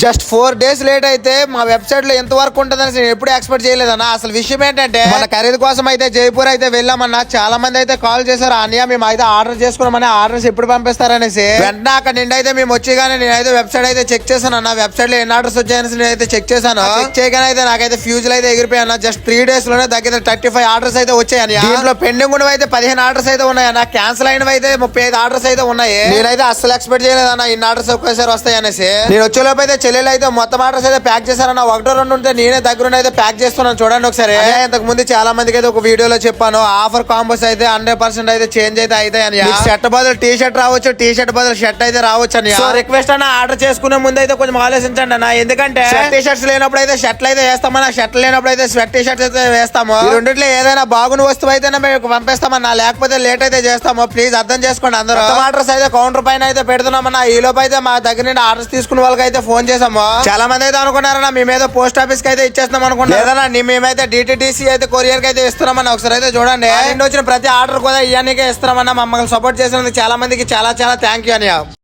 Just 4 days late అయితే మా website లో ఎంత వరకు ఉంటుందని నేను ఎప్పుడు ఎక్స్పెక్ట్ చేయలేదన్నా. అసలు విషయం ఏంటంటే మన ఖరీదు కోసం అయితే జైపూర్ అయితే వెళ్ళామన్నా. చాలా మంది అయితే కాల్ చేశారు, అన్నయ్య మేము అయితే ఆర్డర్ చేసుకున్నామని, ఆర్డర్స్ ఎప్పుడు పంపిస్తారనేసి. వెంటనే అక్కడ నిండి అయితే మేము వచ్చేగానే నేనైతే వెబ్సైట్ అయితే చెక్ చేశాను అన్న. వెబ్సైట్ లో ఎన్ని ఆర్డర్స్ వచ్చాయని నేనైతే చెక్ చేశాను. చెక్ చేయగానే అయితే నాకైతే ఫ్యూజులు అయితే ఎగిరిపోయాను. జస్ట్ 3 days లోనే దగ్గర 35 ఆర్డర్స్ అయితే వచ్చాయని. దీంట్లో పెండింగ్ ఉన్నవి అయితే 15 ఆర్డర్స్ అయితే ఉన్నాయన్న. క్యాన్సిల్ అయినవి అయితే 35 ఆర్డర్స్ అయితే ఉన్నాయి. నేనైతే అస్సలు ఎక్స్పెక్ట్ చేయలేదన్న ఇన్ని ఆర్డర్స్ ఒకేసారి వస్తాయి అనేసి. నేను వచ్చేలోపు అయితే చెల్లెలు అయితే మొత్తం ఆర్డర్స్ అయితే ప్యాక్ చేశారన్న. 1-2 ఉంటే నేనే దగ్గర అయితే ప్యాక్ చేస్తున్నాను, చూడండి ఒకసారి. ఇంతకు ముందు చాలా మందికి అయితే ఒక వీడియోలో చెప్పాను, ఆఫర్ కాంబోస్ అయితే 100% అయితే చేంజ్ అయితే అవుతాయి అని. షర్ట్ బదులు టీ షర్ట్ రావచ్చు, టీ షర్ట్ బదులు షర్ట్ అయితే రావచ్చు అని. సో రిక్వెస్ట్ అన్న, ఆర్డర్ చేసుకునే ముందు అయితే కొంచెం ఆలోచించండి అన్న. ఎందుకంటే టీ షర్ట్స్ లేనప్పుడు అయితే షర్ట్లు అయితే వేస్తామన్నా, షర్ట్ లేనప్పుడు అయితే స్వెట్ టీ షర్ట్స్ అయితే వేస్తాము. ఈ రెండిట్లో ఏదైనా బాగున్న వస్తువు అయితే మేము పంపిస్తామన్నా, లేకపోతే లేట్ అయితే చేస్తాము. ప్లీజ్ అర్థం చేసుకోండి అందరూ. ఆర్డర్స్ అయితే కౌంటర్ పైన అయితే పెడుతున్నామన్నా. ఈ లోపు అయితే మా దగ్గర నుండి ఆర్డర్స్ తీసుకున్న వాళ్ళకి అయితే ఫోన్ చేసాము. చాలా మంది అయితే అనుకున్నారన్నా మేమేదో పోస్ట్ ఆఫీస్ కి అయితే ఇచ్చేస్తాం అనుకున్నాం. లేదన్నా మేమైతే డిటిడిసి అయితే కొరియర్ కి అయితే ఇస్తున్నామన్నా. ఒకసారి అయితే చూడండి, వచ్చిన ప్రతి ఆర్డర్ కూడా ఇవన్నీ ఇస్తున్నామన్నా. మమ్మల్ని సపోర్ట్ చేసినందుకు చాలా మందికి చాలా చాలా థ్యాంక్ యూ అని.